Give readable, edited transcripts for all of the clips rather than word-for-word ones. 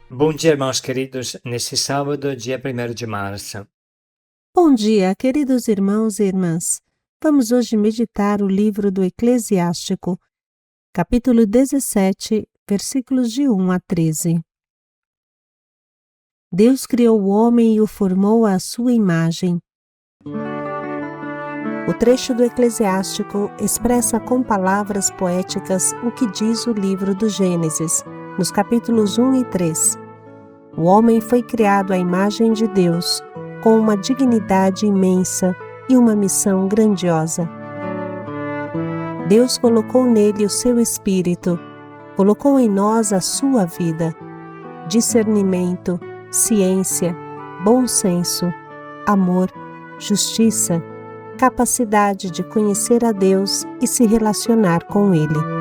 Bom dia, irmãos queridos, nesse sábado, dia 1º de março. Bom dia, queridos irmãos e irmãs. Vamos hoje meditar o livro do Eclesiástico, capítulo 17, versículos de 1 a 13. Deus criou o homem e o formou à sua imagem. O trecho do Eclesiástico expressa com palavras poéticas o que diz o livro do Gênesis, nos capítulos 1 e 3. O homem foi criado à imagem de Deus, com uma dignidade imensa e uma missão grandiosa. Deus colocou nele o seu espírito, colocou em nós a sua vida, discernimento, ciência, bom senso, amor, justiça, capacidade de conhecer a Deus e se relacionar com Ele.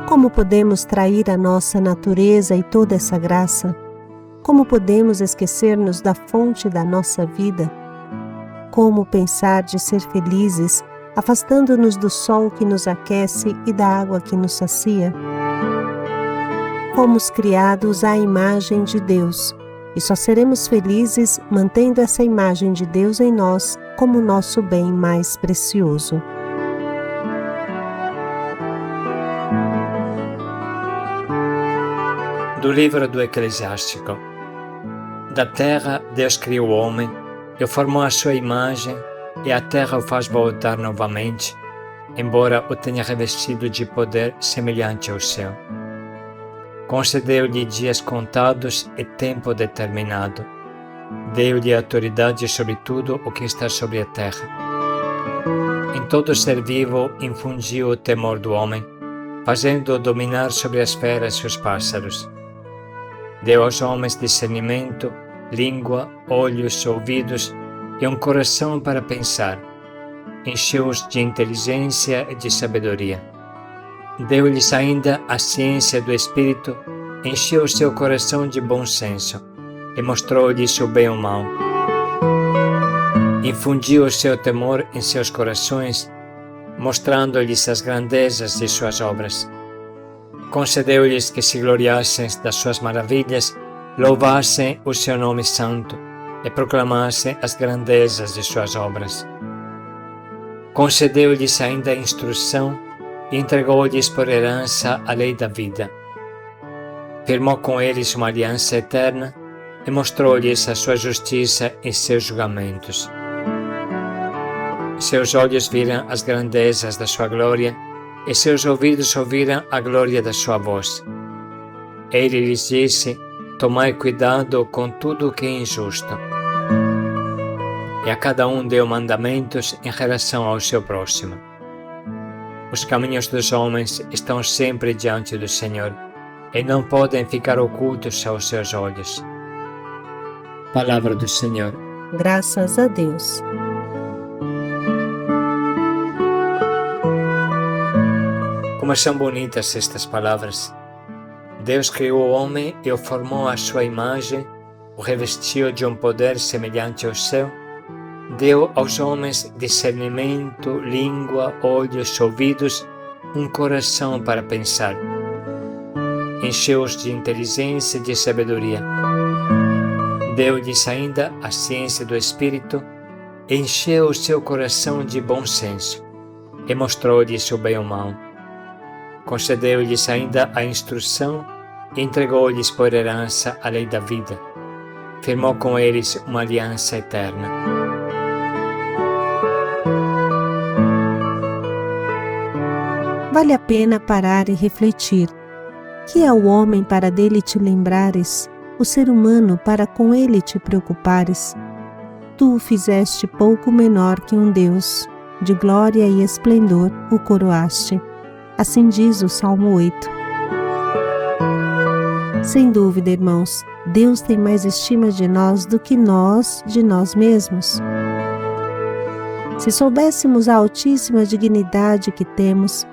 Como podemos trair a nossa natureza e toda essa graça? Como podemos esquecer-nos da fonte da nossa vida? Como pensar de ser felizes, afastando-nos do sol que nos aquece e da água que nos sacia? Fomos criados à imagem de Deus, e só seremos felizes mantendo essa imagem de Deus em nós como nosso bem mais precioso. Do livro do Eclesiástico. Da terra, Deus criou o homem, e o formou à sua imagem, e a terra o faz voltar novamente, embora o tenha revestido de poder semelhante ao seu. Concedeu-lhe dias contados e tempo determinado. Deu-lhe autoridade sobre tudo o que está sobre a terra. Em todo ser vivo infundiu o temor do homem, fazendo-o dominar sobre as feras e os pássaros. Deu aos homens discernimento, língua, olhos, ouvidos e um coração para pensar. Encheu-os de inteligência e de sabedoria. Deu-lhes ainda a ciência do Espírito, encheu o seu coração de bom senso e mostrou-lhes o bem e o mal. Infundiu o seu temor em seus corações, mostrando-lhes as grandezas de suas obras. Concedeu-lhes que se gloriassem das suas maravilhas, louvassem o seu nome santo e proclamassem as grandezas de suas obras. Concedeu-lhes ainda a instrução e entregou-lhes por herança a lei da vida. Firmou com eles uma aliança eterna e mostrou-lhes a sua justiça e seus julgamentos. Seus olhos viram as grandezas da sua glória e seus ouvidos ouviram a glória da sua voz. Ele lhes disse: tomai cuidado com tudo o que é injusto. E a cada um deu mandamentos em relação ao seu próximo. Os caminhos dos homens estão sempre diante do Senhor e não podem ficar ocultos aos seus olhos. Palavra do Senhor. Graças a Deus. Como são bonitas estas palavras. Deus criou o homem e o formou à sua imagem, o revestiu de um poder semelhante ao seu, deu aos homens discernimento, língua, olhos, ouvidos, um coração para pensar. Encheu-os de inteligência e de sabedoria. Deu-lhes ainda a ciência do Espírito, encheu o seu coração de bom senso e mostrou-lhes o bem e o mal. Concedeu-lhes ainda a instrução e entregou-lhes por herança a lei da vida. Firmou com eles uma aliança eterna. Vale a pena parar e refletir. Que é o homem para dele te lembrares, o ser humano para com ele te preocupares? Tu o fizeste pouco menor que um Deus, de glória e esplendor o coroaste. Assim diz o Salmo 8. Sem dúvida, irmãos, Deus tem mais estima de nós do que nós de nós mesmos. Se soubéssemos a altíssima dignidade que temos,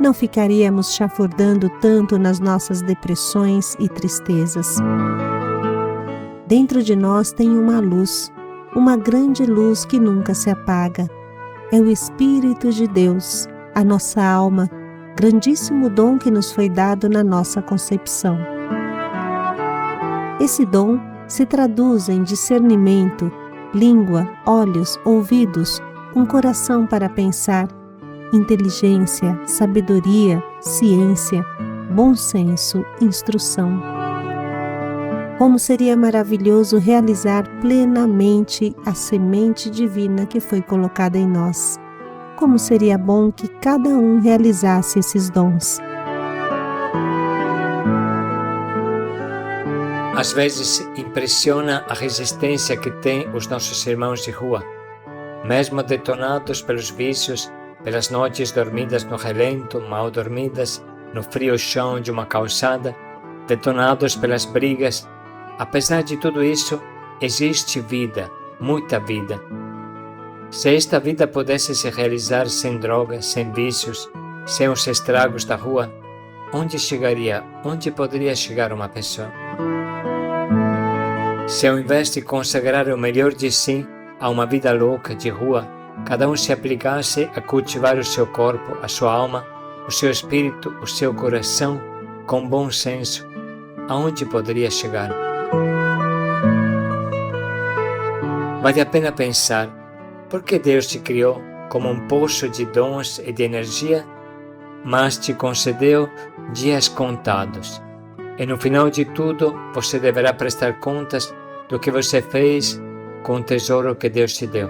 não ficaríamos chafurdando tanto nas nossas depressões e tristezas. Dentro de nós tem uma luz, uma grande luz que nunca se apaga. É o Espírito de Deus, a nossa alma, grandíssimo dom que nos foi dado na nossa concepção. Esse dom se traduz em discernimento, língua, olhos, ouvidos, um coração para pensar, inteligência, sabedoria, ciência, bom senso, instrução. Como seria maravilhoso realizar plenamente a semente divina que foi colocada em nós. Como seria bom que cada um realizasse esses dons. Às vezes impressiona a resistência que têm os nossos irmãos de rua, mesmo detonados pelos vícios, pelas noites dormidas no relento, mal dormidas, no frio chão de uma calçada, detonados pelas brigas. Apesar de tudo isso, existe vida, muita vida. Se esta vida pudesse se realizar sem drogas, sem vícios, sem os estragos da rua, onde chegaria, onde poderia chegar uma pessoa? Se ao invés de consagrar o melhor de si a uma vida louca de rua, cada um se aplicasse a cultivar o seu corpo, a sua alma, o seu espírito, o seu coração, com bom senso, aonde poderia chegar? Vale a pena pensar, por que Deus te criou como um poço de dons e de energia, mas te concedeu dias contados? E no final de tudo, você deverá prestar contas do que você fez com o tesouro que Deus te deu.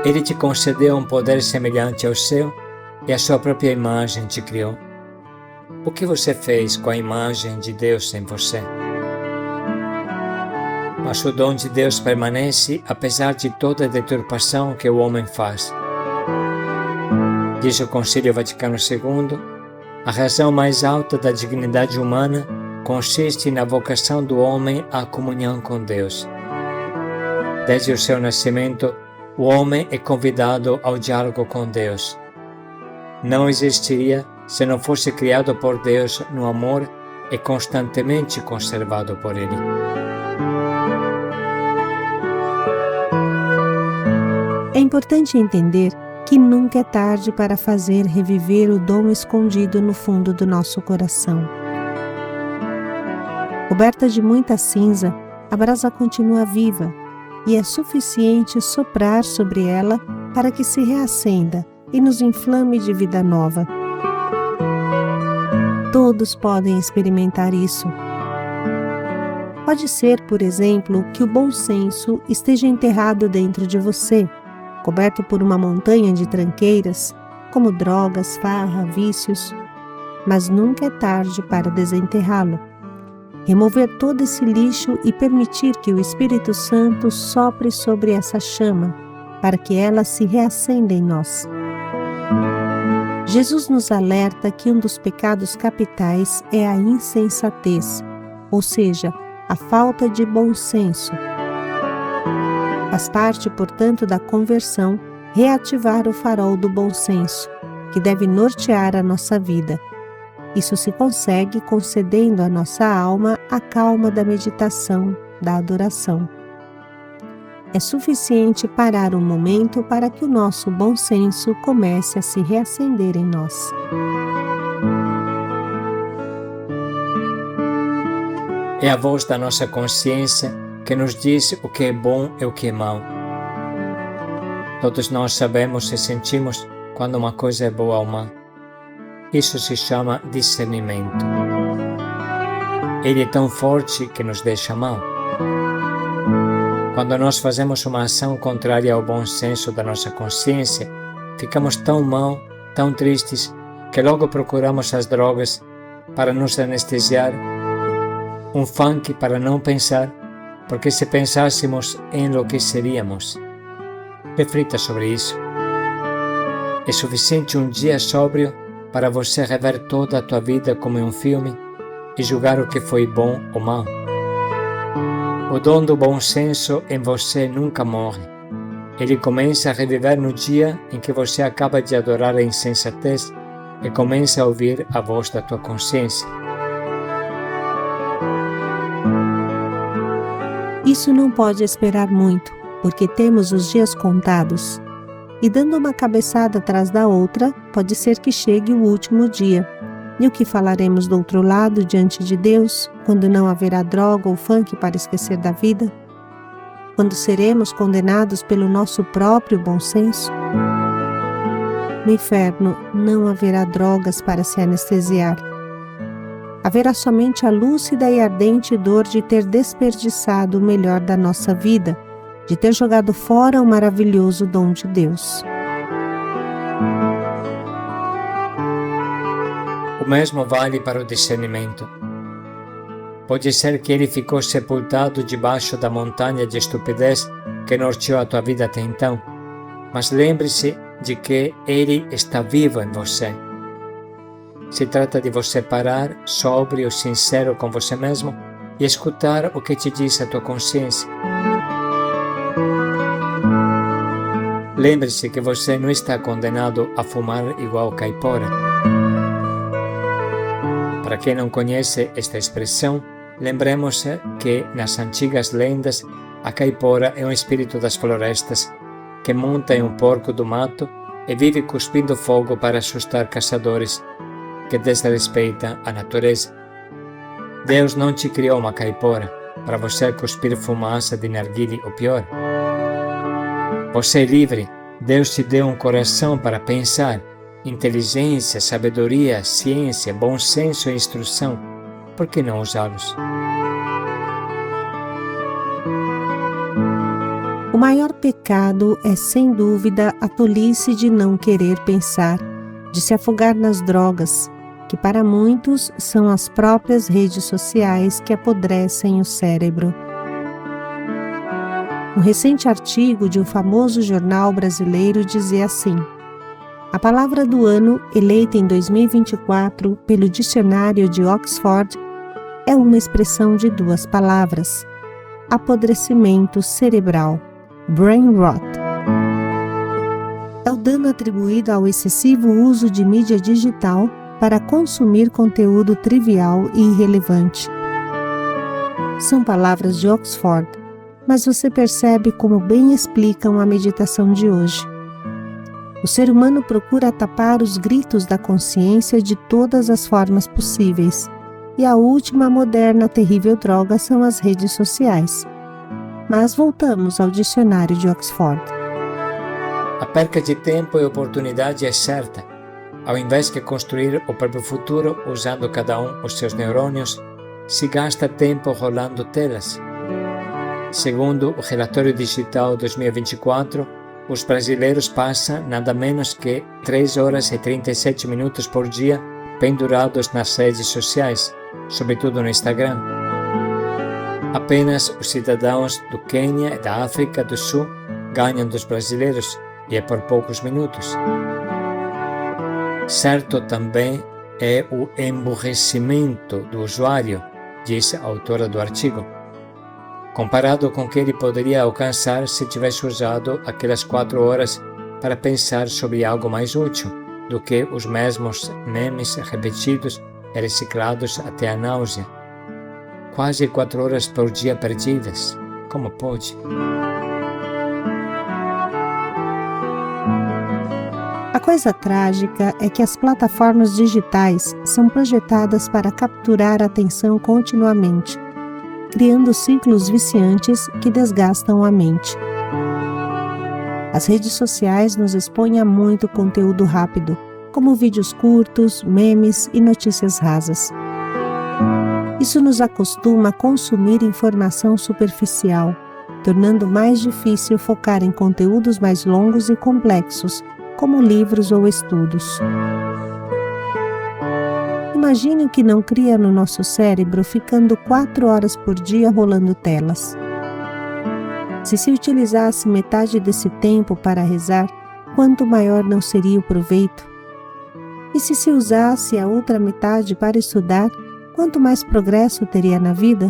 Ele te concedeu um poder semelhante ao seu e a sua própria imagem te criou. O que você fez com a imagem de Deus em você? Mas o dom de Deus permanece apesar de toda a deturpação que o homem faz. Diz o Concílio Vaticano II, a razão mais alta da dignidade humana consiste na vocação do homem à comunhão com Deus. Desde o seu nascimento, o homem é convidado ao diálogo com Deus. Não existiria se não fosse criado por Deus no amor e constantemente conservado por Ele. É importante entender que nunca é tarde para fazer reviver o dom escondido no fundo do nosso coração. Coberta de muita cinza, a brasa continua viva e é suficiente soprar sobre ela para que se reacenda e nos inflame de vida nova. Todos podem experimentar isso. Pode ser, por exemplo, que o bom senso esteja enterrado dentro de você, coberto por uma montanha de tranqueiras, como drogas, farra, vícios, mas nunca é tarde para desenterrá-lo. Remover todo esse lixo e permitir que o Espírito Santo sopre sobre essa chama, para que ela se reacenda em nós. Jesus nos alerta que um dos pecados capitais é a insensatez, ou seja, a falta de bom senso. Faz parte, portanto, da conversão reativar o farol do bom senso, que deve nortear a nossa vida. Isso se consegue concedendo à nossa alma a calma da meditação, da adoração. É suficiente parar um momento para que o nosso bom senso comece a se reacender em nós. É a voz da nossa consciência que nos diz o que é bom e o que é mau. Todos nós sabemos e sentimos quando uma coisa é boa ou má. Isso se chama discernimento. Ele é tão forte que nos deixa mal. Quando nós fazemos uma ação contrária ao bom senso da nossa consciência, ficamos tão mal, tão tristes, que logo procuramos as drogas para nos anestesiar, um funk para não pensar, porque se pensássemos, enlouqueceríamos. Reflita sobre isso. É suficiente um dia sóbrio para você rever toda a tua vida como um filme e julgar o que foi bom ou mal. O dom do bom senso em você nunca morre. Ele começa a reviver no dia em que você acaba de adorar a insensatez e começa a ouvir a voz da tua consciência. Isso não pode esperar muito, porque temos os dias contados. E dando uma cabeçada atrás da outra, pode ser que chegue o último dia. E o que falaremos do outro lado diante de Deus, quando não haverá droga ou funk para esquecer da vida? Quando seremos condenados pelo nosso próprio bom senso? No inferno não haverá drogas para se anestesiar. Haverá somente a lúcida e ardente dor de ter desperdiçado o melhor da nossa vida, de ter jogado fora o maravilhoso dom de Deus. O mesmo vale para o discernimento. Pode ser que ele ficou sepultado debaixo da montanha de estupidez que norteou a tua vida até então, mas lembre-se de que ele está vivo em você. Se trata de você parar, sóbrio e sincero com você mesmo e escutar o que te diz a tua consciência. Lembre-se que você não está condenado a fumar igual caipora. Para quem não conhece esta expressão, lembremos que nas antigas lendas a caipora é um espírito das florestas que monta em um porco do mato e vive cuspindo fogo para assustar caçadores que desrespeitam a natureza. Deus não te criou uma caipora para você cuspir fumaça de narguile ou pior. Você é livre. Deus te deu um coração para pensar, inteligência, sabedoria, ciência, bom senso e instrução. Por que não usá-los? O maior pecado é, sem dúvida, a tolice de não querer pensar, de se afogar nas drogas, que para muitos são as próprias redes sociais que apodrecem o cérebro. Um recente artigo de um famoso jornal brasileiro dizia assim: a palavra do ano, eleita em 2024 pelo dicionário de Oxford, é uma expressão de duas palavras: apodrecimento cerebral, brain rot. É o dano atribuído ao excessivo uso de mídia digital para consumir conteúdo trivial e irrelevante. São palavras de Oxford, mas você percebe como bem explicam a meditação de hoje. O ser humano procura tapar os gritos da consciência de todas as formas possíveis, e a última moderna terrível droga são as redes sociais. Mas voltamos ao dicionário de Oxford. A perca de tempo e oportunidade é certa. Ao invés de construir o próprio futuro usando cada um os seus neurônios, se gasta tempo rolando telas. Segundo o relatório digital 2024, os brasileiros passam nada menos que 3 horas e 37 minutos por dia pendurados nas redes sociais, sobretudo no Instagram. Apenas os cidadãos do Quênia e da África do Sul ganham dos brasileiros, e é por poucos minutos. Certo também é o emburrecimento do usuário, diz a autora do artigo, comparado com o que ele poderia alcançar se tivesse usado aquelas 4 horas para pensar sobre algo mais útil do que os mesmos memes repetidos e reciclados até a náusea. Quase 4 horas por dia perdidas. Como pode? A coisa trágica é que as plataformas digitais são projetadas para capturar a atenção continuamente, criando ciclos viciantes que desgastam a mente. As redes sociais nos expõem a muito conteúdo rápido, como vídeos curtos, memes e notícias rasas. Isso nos acostuma a consumir informação superficial, tornando mais difícil focar em conteúdos mais longos e complexos, como livros ou estudos. Imagine o que não cria no nosso cérebro ficando 4 horas por dia rolando telas. Se utilizasse metade desse tempo para rezar, quanto maior não seria o proveito? E se usasse a outra metade para estudar, quanto mais progresso teria na vida?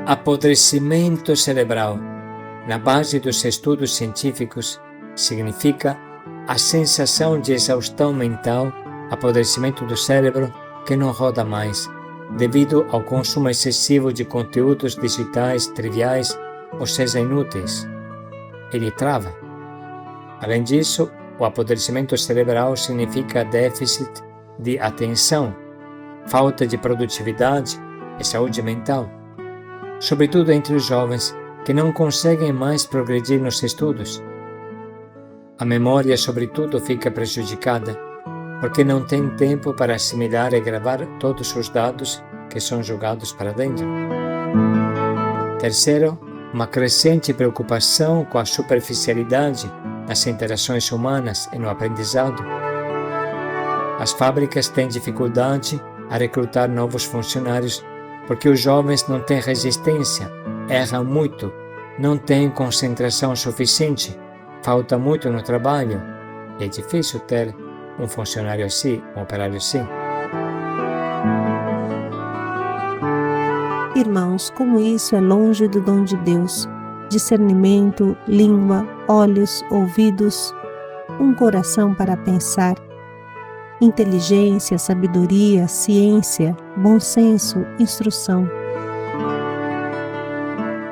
Apodrecimento cerebral, na base dos estudos científicos, significa a sensação de exaustão mental, apodrecimento do cérebro que não roda mais, devido ao consumo excessivo de conteúdos digitais triviais, ou seja, inúteis. Ele trava. Além disso, o apodrecimento cerebral significa déficit de atenção, falta de produtividade e saúde mental, sobretudo entre os jovens que não conseguem mais progredir nos estudos. A memória, sobretudo, fica prejudicada, porque não tem tempo para assimilar e gravar todos os dados que são jogados para dentro. Terceiro, uma crescente preocupação com a superficialidade nas interações humanas e no aprendizado. As fábricas têm dificuldade a recrutar novos funcionários porque os jovens não têm resistência, erram muito, não têm concentração suficiente, falta muito no trabalho. É difícil ter um funcionário assim, um operário assim. Irmãos, como isso é longe do dom de Deus, discernimento, língua, olhos, ouvidos, um coração para pensar, inteligência, sabedoria, ciência, bom senso, instrução.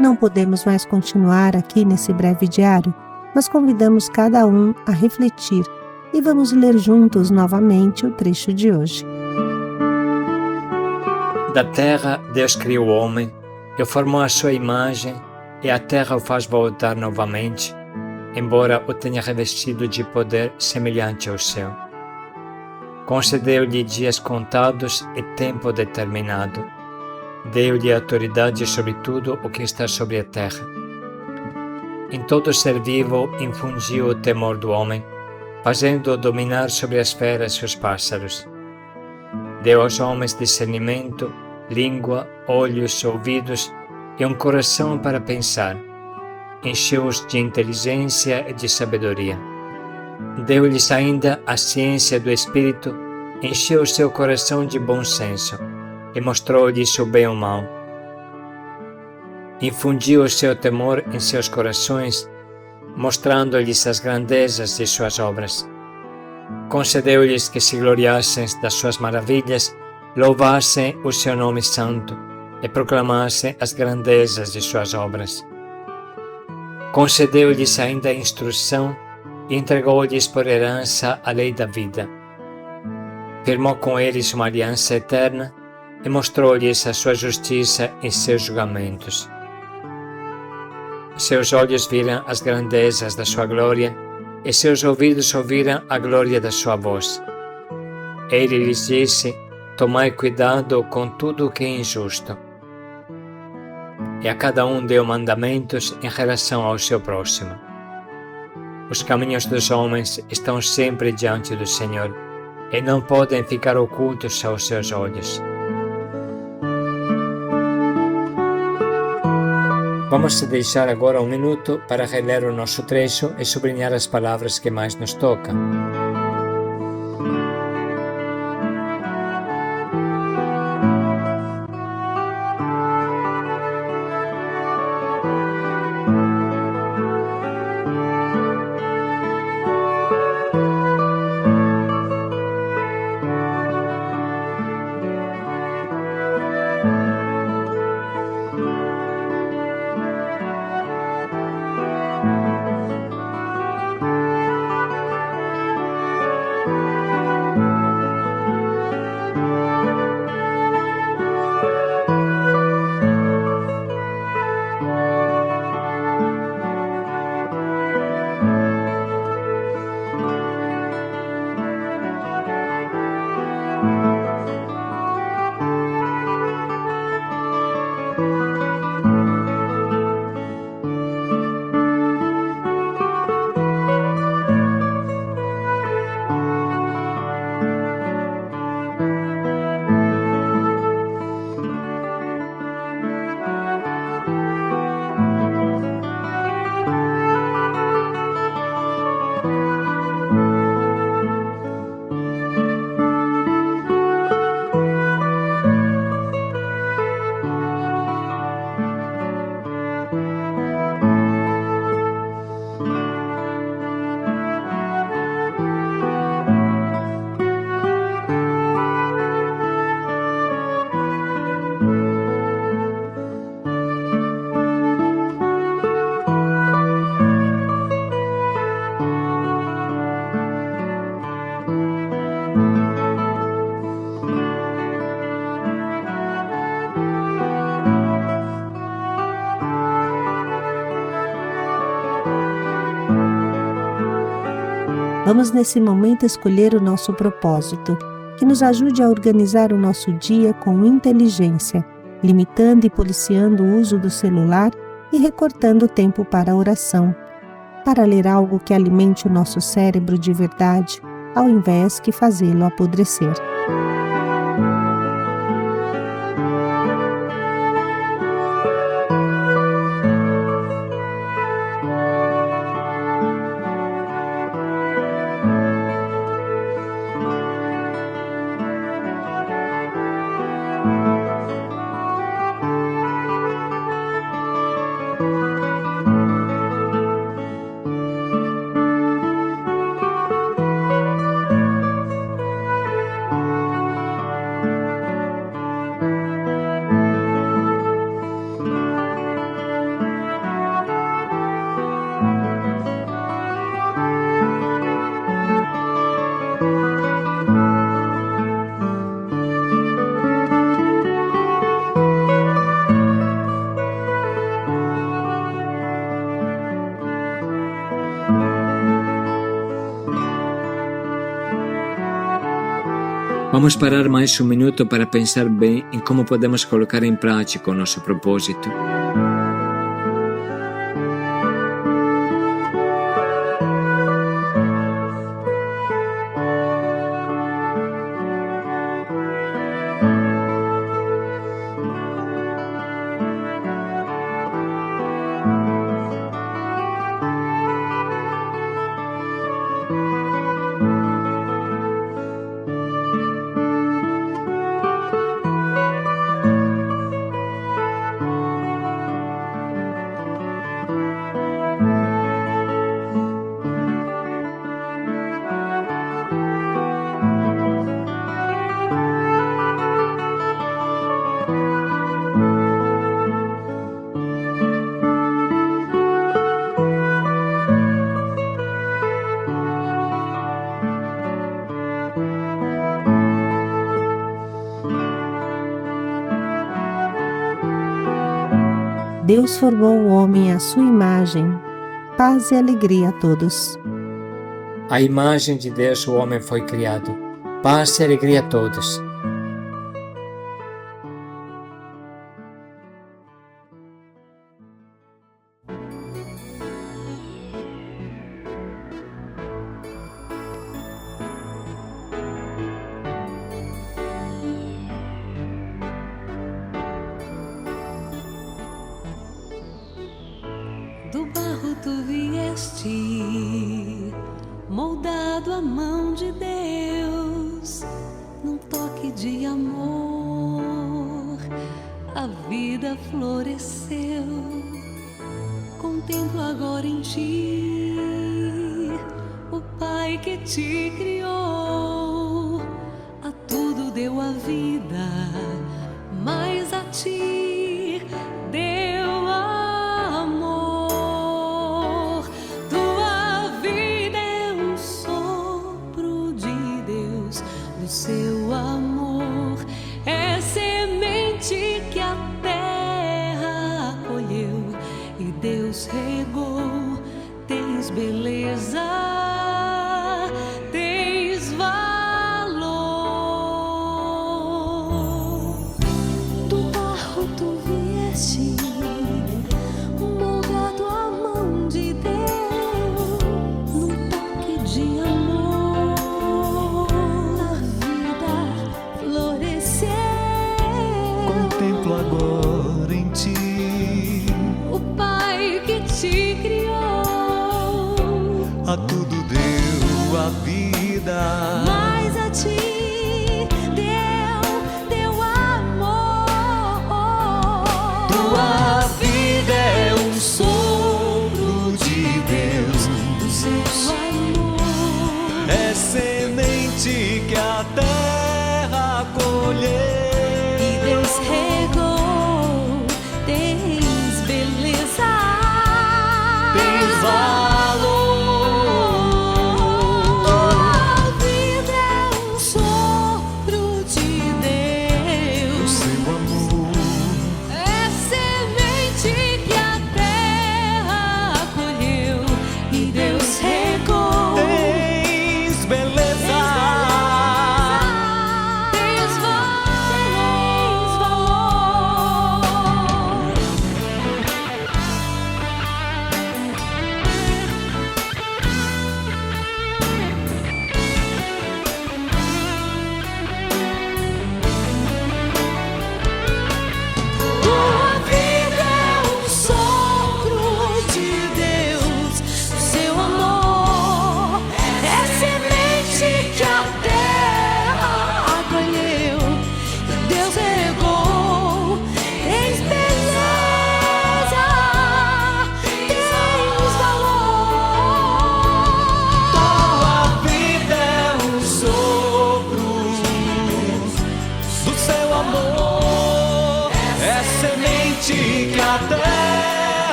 Não podemos mais continuar aqui nesse breve diário, mas convidamos cada um a refletir e vamos ler juntos novamente o trecho de hoje. Da terra, Deus criou o homem, e o formou à sua imagem, e a terra o faz voltar novamente, embora o tenha revestido de poder semelhante ao céu. Concedeu-lhe dias contados e tempo determinado. Deu-lhe autoridade sobre tudo o que está sobre a terra. Em todo ser vivo infundiu o temor do homem, fazendo-o dominar sobre as feras e os pássaros. Deu aos homens discernimento, língua, olhos, ouvidos e um coração para pensar. Encheu-os de inteligência e de sabedoria. Deu-lhes ainda a ciência do Espírito, encheu o seu coração de bom senso e mostrou-lhes o bem e o mal. Infundiu o seu temor em seus corações, mostrando-lhes as grandezas de suas obras. Concedeu-lhes que se gloriassem das suas maravilhas, louvassem o seu nome santo e proclamassem as grandezas de suas obras. Concedeu-lhes ainda a instrução e entregou-lhes por herança a lei da vida. Firmou com eles uma aliança eterna e mostrou-lhes a sua justiça em seus julgamentos. Seus olhos viram as grandezas da sua glória e seus ouvidos ouviram a glória da sua voz. Ele lhes disse: tomai cuidado com tudo o que é injusto. E a cada um deu mandamentos em relação ao seu próximo. Os caminhos dos homens estão sempre diante do Senhor e não podem ficar ocultos aos seus olhos. Vamos deixar agora um minuto para reler o nosso trecho e sublinhar as palavras que mais nos tocam. Vamos nesse momento escolher o nosso propósito, que nos ajude a organizar o nosso dia com inteligência, limitando e policiando o uso do celular e recortando o tempo para a oração, para ler algo que alimente o nosso cérebro de verdade, ao invés que fazê-lo apodrecer. Vamos parar mais um minuto para pensar bem em como podemos colocar em prática o nosso propósito. Deus formou o homem à sua imagem. Paz e alegria a todos. À imagem de Deus o homem foi criado. Paz e alegria a todos. Do barro tu vieste, moldado à mão de Deus, num toque de amor, a vida floresceu. Contemplo agora em ti, o Pai que te criou, a tudo deu a vida, mas a ti deu amor. Tua vida é um sopro de Deus no seu